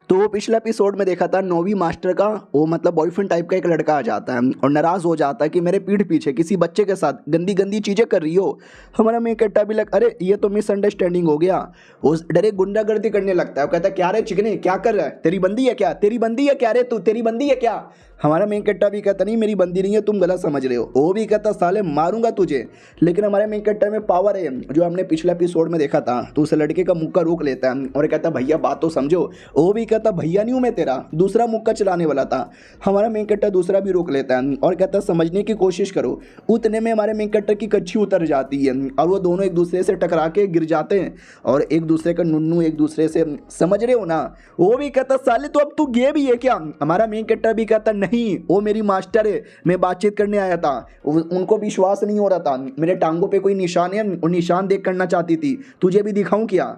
तो पिछले एपिसोड में देखा था नौवीं मास्टर का वो मतलब बॉयफ्रेंड टाइप का एक लड़का आ जाता है और नाराज हो जाता है कि मेरे पीठ पीछे किसी बच्चे के साथ गंदी गंदी चीजें कर रही हो। हमारा मेन कट्टा भी लग अरे ये तो मिसअंडरस्टैंडिंग हो गया। उस डरे गुंडागर्दी करने लगता है। वो कहता है क्या रे चिकने क्या कर रहा है, तेरी बंदी है क्या, तेरी बंदी है क्या रे तू, तेरी बंदी है क्या। हमारा मेन कट्टा भी कहता नहीं मेरी बंदी नहीं है, तुम गलत समझ रहे हो। वो भी कहता साले मारूंगा तुझे। लेकिन हमारे मेन कट्टा में पावर है जो हमने पिछले एपिसोड में देखा था। तो उस लड़के का मुक्का रोक लेता है और कहता भैया बात तो समझो। वो भी कहता भैया नहीं हूं मैं तेरा, दूसरा मुक्का चलाने वाला था। हमारा मेन कट्टा दूसरा भी रोक लेता है और कहता समझने की कोशिश करो। उतने में हमारे मेन कट्टा की कच्छी उतर जाती है और वो दोनों एक दूसरे से टकरा के गिर जाते हैं और एक दूसरे का नुन्नू एक दूसरे से, समझ रहे हो ना। वो भी कहता साले तो अब तू गे भी है क्या। हमारा मेन कट्टा भी कहता नहीं वो मेरी मास्टर है, मैं बातचीत करने आया था। उनको विश्वास नहीं हो रहा था, मेरे टांगों पे कोई निशान है, वो निशान देख करना चाहती थी, तुझे भी दिखाऊं क्या।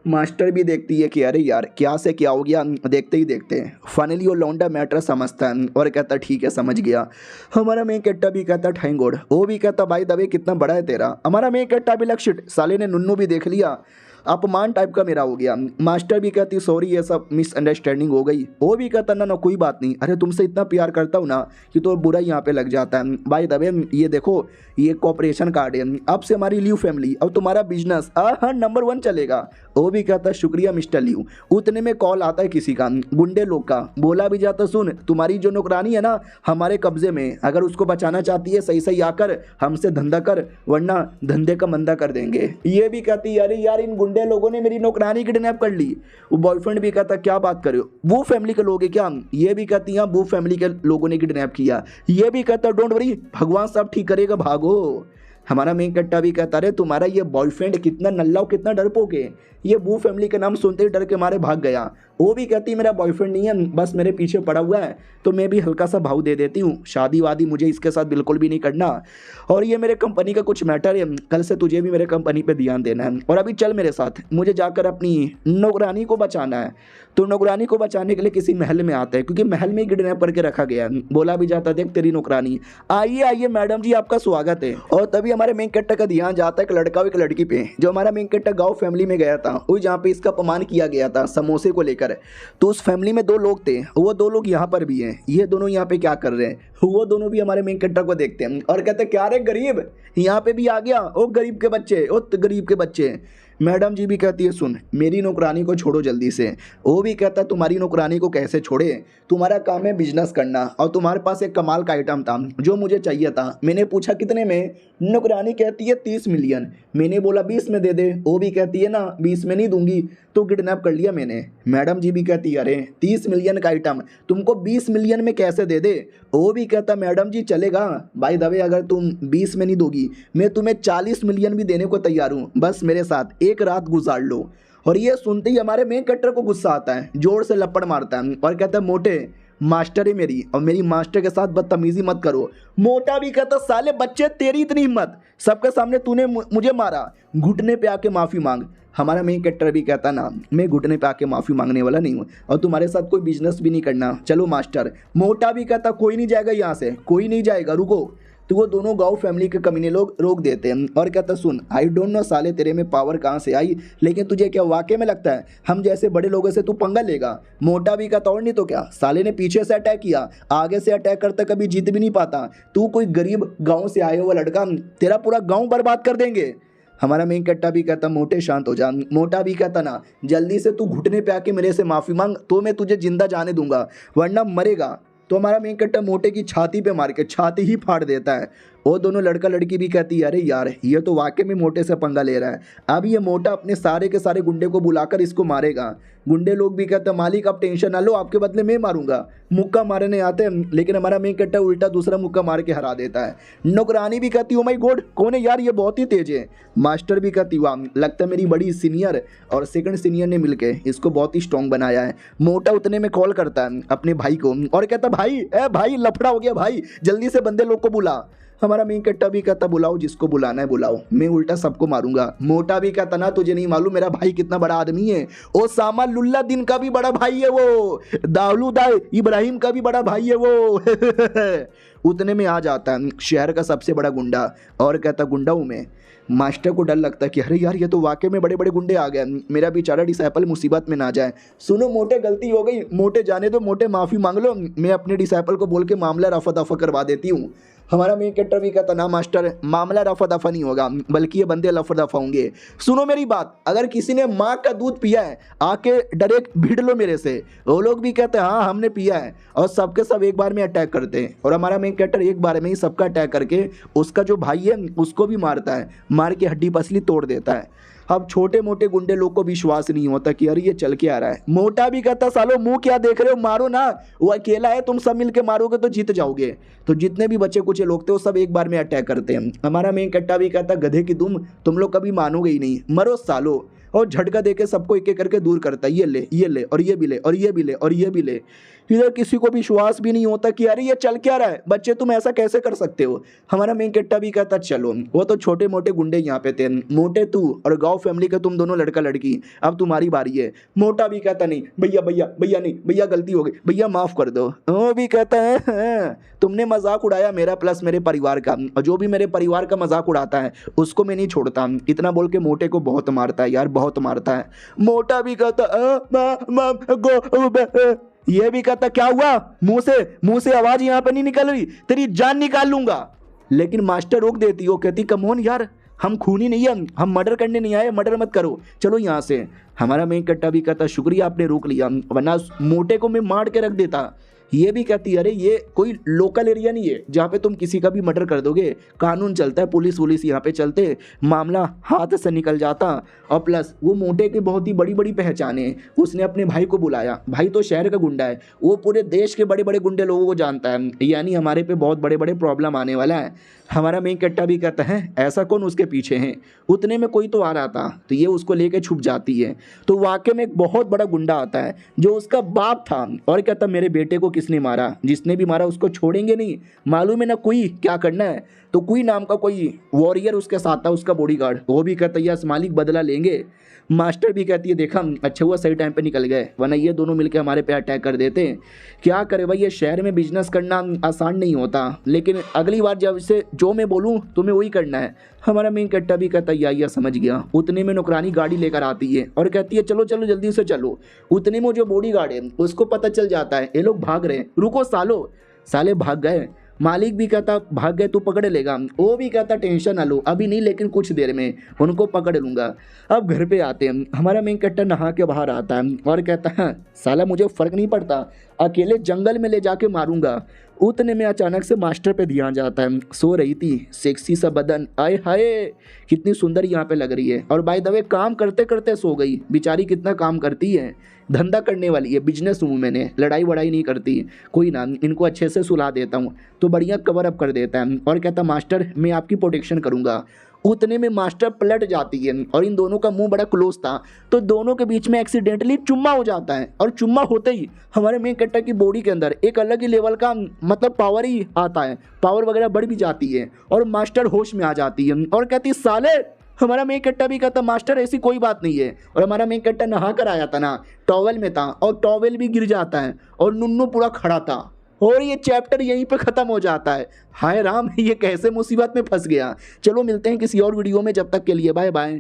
मास्टर भी देखती है कि अरे यार क्या से क्या हो गया। देखते ही देखते फाइनली वो लौंडा मैटर समझता है और कहता ठीक है समझ गया। हमारा मेन कट्टा भी कहता थैंक गॉड। वो भी कहता भाई दबे कितना बड़ा है तेरा। हमारा मेन कट्टा भी लक्षित साले ने नुन्नू भी देख लिया, अपमान टाइप का मेरा हो गया। मास्टर भी कहती सॉरी ये सब मिसअंडरस्टैंडिंग हो गई। वो भी कहता ना ना कोई बात नहीं, अरे तुमसे इतना प्यार करता हूँ ना कि तो बुरा यहाँ पे लग जाता है। भाई दबे ये देखो ये कॉपरेशन कार्ड है, अब से हमारी ल्यू फैमिली अब तुम्हारा बिजनेस हाँ नंबर 1 चलेगा। वो भी कहता शुक्रिया मिस्टर ल्यू। उतने में कॉल आता है किसी का, गुंडे लोग का। बोला भी जाता सुन तुम्हारी जो नौकरानी है ना हमारे कब्जे में, अगर उसको बचाना चाहती है सही सही आकर हमसे धंधा कर वरना धंधे का मंदा कर देंगे। ये भी कहती अरे यार इन गुंडे लोगों ने मेरी नौकरानी किडनैप कर ली। वो बॉयफ्रेंड भी कहता क्या बात कर रहे हो, वो फैमिली के लोग हैं क्या। ये भी कहती हाँ वो फैमिली के लोगों ने किडनैप किया। ये भी कहता डोंट वरी भगवान सब ठीक करेगा भागो। हमारा मेन कट्टा भी कहता रहे तुम्हारा ये बॉयफ्रेंड कितना नल्ला और कितना डरपोक है, ये वो फैमिली का नाम सुनते ही डर के मारे भाग गया। वो भी कहती मेरा बॉयफ्रेंड नहीं है बस मेरे पीछे पड़ा हुआ है, तो मैं भी हल्का सा भाव दे देती हूँ, शादी वादी मुझे इसके साथ बिल्कुल भी नहीं करना। और ये मेरे कंपनी का कुछ मैटर है, कल से तुझे भी मेरे कंपनी पे ध्यान देना है और अभी चल मेरे साथ, मुझे जाकर अपनी नौकरानी को बचाना है। तो नौकरानी को बचाने के लिए किसी महल में आता है क्योंकि महल में किडनैप करके रखा गया है। बोला भी जाता देख तेरी नौकरानी, आइए आइए मैडम जी आपका स्वागत है। और तभी हमारे मेन कट्टा का ध्यान जाता है एक लड़का और एक लड़की पे। जो हमारा मेन कट्टा गाँव फैमिली में गया था वो जहाँ पे इसका अपमान किया गया था समोसे को लेकर। तो उस फैमिली में 2 लोग थे, वो 2 लोग यहाँ पर भी हैं। ये दोनों यहाँ पे क्या कर रहे हैं, वो दोनों भी हमारे मेन कट्टा को देखते हैं और कहते हैं क्या रे गरीब यहाँ पे भी आ गया, ओ गरीब के बच्चे, ओ गरीब के बच्चे। मैडम जी भी कहती है सुन मेरी नौकरानी को छोड़ो जल्दी से। वो भी कहता है तुम्हारी नौकरानी को कैसे छोड़े, तुम्हारा काम है बिजनेस करना और तुम्हारे पास एक कमाल का आइटम था जो मुझे चाहिए था। मैंने पूछा कितने में, नौकरानी कहती है 30 मिलियन। मैंने बोला 20 में दे दे। वो भी कहती है ना 20 में नहीं दूंगी, तो किडनैप कर लिया मैंने। मैडम जी भी कहती है अरे 30 मिलियन का आइटम तुमको 20 मिलियन में कैसे दे दे। वो भी कहता मैडम जी चलेगा भाई दवे अगर तुम 20 में नहीं दोगी मैं तुम्हें 40 मिलियन भी देने को तैयार हूँ, बस मेरे साथ एक रात गुजार लो। और ये सुनते ही हमारे मेन कट्टर को गुस्सा आता है, जोर से लपड़ मारता है और कहता है मोटे मास्टर है मेरी और मेरी मास्टर के साथ बदतमीजी मत करो। मोटा भी कहता साले बच्चे तेरी इतनी हिम्मत, सबके सामने तूने मुझे मारा, घुटने पे आके माफ़ी मांग। हमारा मेन कैरेक्टर भी कहता ना मैं घुटने पे आके माफ़ी मांगने वाला नहीं हूँ और तुम्हारे साथ कोई बिजनेस भी नहीं करना, चलो मास्टर। मोटा भी कहता कोई नहीं जाएगा यहाँ से, कोई नहीं जाएगा रुको। तो वो दोनों गांव फैमिली के कमीने लोग रोक देते हैं और कहता सुन आई डोंट नो साले तेरे में पावर कहाँ से आई, लेकिन तुझे क्या वाकई में लगता है हम जैसे बड़े लोगों से तू पंगा लेगा। मोटा भी कहता और नहीं तो क्या, साले ने पीछे से अटैक किया, आगे से अटैक करता कभी जीत भी नहीं पाता, तू कोई गरीब गाँव से आया हुआ लड़का, तेरा पूरा गाँव बर्बाद कर देंगे। हमारा मेन कट्टा भी कहता मोटे शांत हो जा। मोटा भी कहता ना जल्दी से तू घुटने पे आके मेरे से माफ़ी मांग तो मैं तुझे जिंदा जाने दूंगा वरना मरेगा। तो हमारा मेन कट्टा मोटे की छाती पे मार के छाती ही फाड़ देता है। वो दोनों लड़का लड़की भी कहती है अरे यार ये तो वाकई में मोटे से पंगा ले रहा है, अब ये मोटा अपने सारे के सारे गुंडे को बुलाकर इसको मारेगा। गुंडे लोग भी कहते हैं मालिक आप टेंशन ना लो, आपके बदले मैं मारूंगा। मुक्का मारने आते हैं लेकिन हमारा मेन कट्टा उल्टा दूसरा मुक्का मार के हरा देता है। नौकरानी भी कहती ओ माय गॉड कौन है यार ये बहुत ही तेज है। मास्टर भी कहती वाह लगता है मेरी बड़ी सीनियर और सेकंड सीनियर ने मिलकर इसको बहुत ही स्ट्रॉन्ग बनाया है। मोटा उतने में कॉल करता है अपने भाई को और कहता भाई ए भाई लफड़ा हो गया भाई, जल्दी से बंदे लोग को बुला। हमारा मेन कट्टा भी कहता बुलाओ जिसको बुलाना है बुलाओ, मैं उल्टा सबको मारूंगा। मोटा भी कहता ना तुझे नहीं मालूम मेरा भाई कितना बड़ा आदमी है, ओसामा लुल्ला दिन का भी बड़ा भाई है वो, दाऊलू दाई इब्राहिम का भी बड़ा भाई है वो। उतने में आ जाता है शहर का सबसे बड़ा गुंडा और कहता गुंडा हूँ मैं। मास्टर को डर लगता है कि अरे यार ये तो वाकई में बड़े बड़े गुंडे आ गए, मेरा बेचारा डिसाइपल मुसीबत में ना जाए। सुनो मोटे गलती हो गई, मोटे जाने दो, मोटे माफ़ी मांग लो, मैं अपने डिसाइपल को बोल के मामला रफा दफा करवा देती हूँ। हमारा मेन कैरेक्टर भी कहता ना मास्टर मामला रफा दफा नहीं होगा, बल्कि ये बंदे लफा दफा होंगे। सुनो मेरी बात, अगर किसी ने माँ का दूध पिया है आके डायरेक्ट भिड़ लो मेरे से। वो लोग भी कहते हैं हाँ हमने पिया है, और सबके सब एक बार में अटैक करते हैं। और हमारा मेन कैरेक्टर एक बार में ही सबका अटैक करके उसका जो भाई है उसको भी मारता है, मार के हड्डी पसली तोड़ देता है। अब छोटे मोटे गुंडे लोग को विश्वास नहीं होता कि अरे ये चल के आ रहा है। मोटा भी कहता सालो मुंह क्या देख रहे हो, मारो ना, वो अकेला है, तुम सब मिलके मारोगे तो जीत जाओगे। तो जितने भी बच्चे कुछ लोग थे वो सब एक बार में अटैक करते हैं। हमारा मेन कट्टा भी कहता गधे की तुम लोग कभी मानोगे ही नहीं, मरो सालो, और झटका देके सबको एक एक करके दूर करता है, ये ले और ये भी ले और ये भी ले और ये भी ले। इधर किसी को विश्वास भी नहीं होता कि अरे ये चल क्या रहा है, बच्चे तुम ऐसा कैसे कर सकते हो। हमारा मेन कट्टा भी कहता चलो, वो तो छोटे मोटे गुंडे यहाँ पे थे, मोटे तू और गाँव फैमिली का तुम दोनों लड़का लड़की, अब तुम्हारी बारी है। मोटा भी कहता नहीं भैया भैया भैया नहीं भैया गलती हो गई भैया माफ़ कर दो। वो भी कहता है हाँ, तुमने मजाक उड़ाया मेरा प्लस मेरे परिवार का, और जो भी मेरे परिवार का मजाक उड़ाता है उसको मैं नहीं छोड़ता। इतना बोल के मोटे को बहुत मारता है यार, बहुत मारता है। मोटा भी कहता ये भी कहता क्या हुआ, मुंह से आवाज यहाँ पे नहीं निकल रही, तेरी जान निकाल लूंगा। लेकिन मास्टर रोक देती, वो कहती कम ऑन यार, हम खूनी नहीं है, हम मर्डर करने नहीं आए, मर्डर मत करो, चलो यहाँ से। हमारा मेन कट्टा भी कहता शुक्रिया आपने रोक लिया, वरना मोटे को मैं मार के रख देता। ये भी कहती अरे ये कोई लोकल एरिया नहीं है जहाँ पे तुम किसी का भी मर्डर कर दोगे, कानून चलता है, पुलिस वुलिस यहाँ पे चलते, मामला हाथ से निकल जाता। और प्लस वो मोटे की बहुत ही बड़ी बड़ी पहचान है, उसने अपने भाई को बुलाया, भाई तो शहर का गुंडा है, वो पूरे देश के बड़े बड़े गुंडे लोगों को जानता है, यानी हमारे पे बहुत बड़े बड़े प्रॉब्लम आने वाला है। हमारा मेन कट्टा भी कहता है ऐसा कौन उसके पीछे है। उतने में कोई तो आ रहा था, तो ये उसको लेके छुप जाती है। तो वाकई में एक बहुत बड़ा गुंडा आता है जो उसका बाप था, और कहता मेरे बेटे को किसने मारा, जिसने भी मारा उसको छोड़ेंगे नहीं, मालूम है ना कोई क्या करना है। तो कोई नाम का कोई वॉरियर उसके साथ था, उसका बॉडीगार्ड, वो भी कहता है यस मालिक बदला लेंगे। मास्टर भी कहती है देखा अच्छा हुआ सही टाइम पे निकल गए, वरना ये दोनों मिलकर हमारे पे अटैक कर देते। क्या करे भाई, ये शहर में बिजनेस करना आसान नहीं होता, लेकिन अगली बार जब से जो मैं बोलूँ तुम्हें वही करना है। हमारा मेन कट्टा भी कहता या समझ गया। उतने में नौकरानी गाड़ी लेकर आती है और कहती है चलो चलो जल्दी से चलो। उतने में जो बॉडीगार्ड है उसको पता चल जाता है ये लोग भाग रहे हैं, रुको सालो, साले भाग गए। मालिक भी कहता भाग गए तू पकड़ लेगा, वो भी कहता टेंशन ना लो अभी नहीं, लेकिन कुछ देर में उनको पकड़ लूँगा। अब घर पे आते हैं, हमारा मेन कट्टा नहा के बाहर आता है और कहता है साला मुझे फ़र्क नहीं पड़ता, अकेले जंगल में ले जाके मारूंगा। उतने में अचानक से मास्टर पे ध्यान जाता है, सो रही थी, सेक्सी सा बदन, आए हाय कितनी सुंदर यहाँ पे लग रही है, और बाय द वे काम करते करते सो गई। बेचारी कितना काम करती है, धंधा करने वाली है, बिजनेस वूमेन है, लड़ाई वड़ाई नहीं करती। कोई ना, इनको अच्छे से सुला देता हूँ, तो बढ़िया कवर अप कर देता है और कहता मास्टर मैं आपकी प्रोटेक्शन करूँगा। उतने में मास्टर पलट जाती है और इन दोनों का मुंह बड़ा क्लोज था, तो दोनों के बीच में एक्सीडेंटली चुम्मा हो जाता है। और चुम्मा होते ही हमारे मेन कट्टा की बॉडी के अंदर एक अलग ही लेवल का मतलब पावर ही आता है, पावर वगैरह बढ़ भी जाती है और मास्टर होश में आ जाती है और कहती साले। हमारा मेन कट्टा भी कहता मास्टर ऐसी कोई बात नहीं है। और हमारा मेन कट्टा नहा कर आया था ना, टॉवेल में था, और टॉवेल भी गिर जाता है और नुन्नू पूरा खड़ा था, और ये चैप्टर यहीं पे ख़त्म हो जाता है। हाय राम, ये कैसे मुसीबत में फंस गया। चलो मिलते हैं किसी और वीडियो में, जब तक के लिए बाय बाय।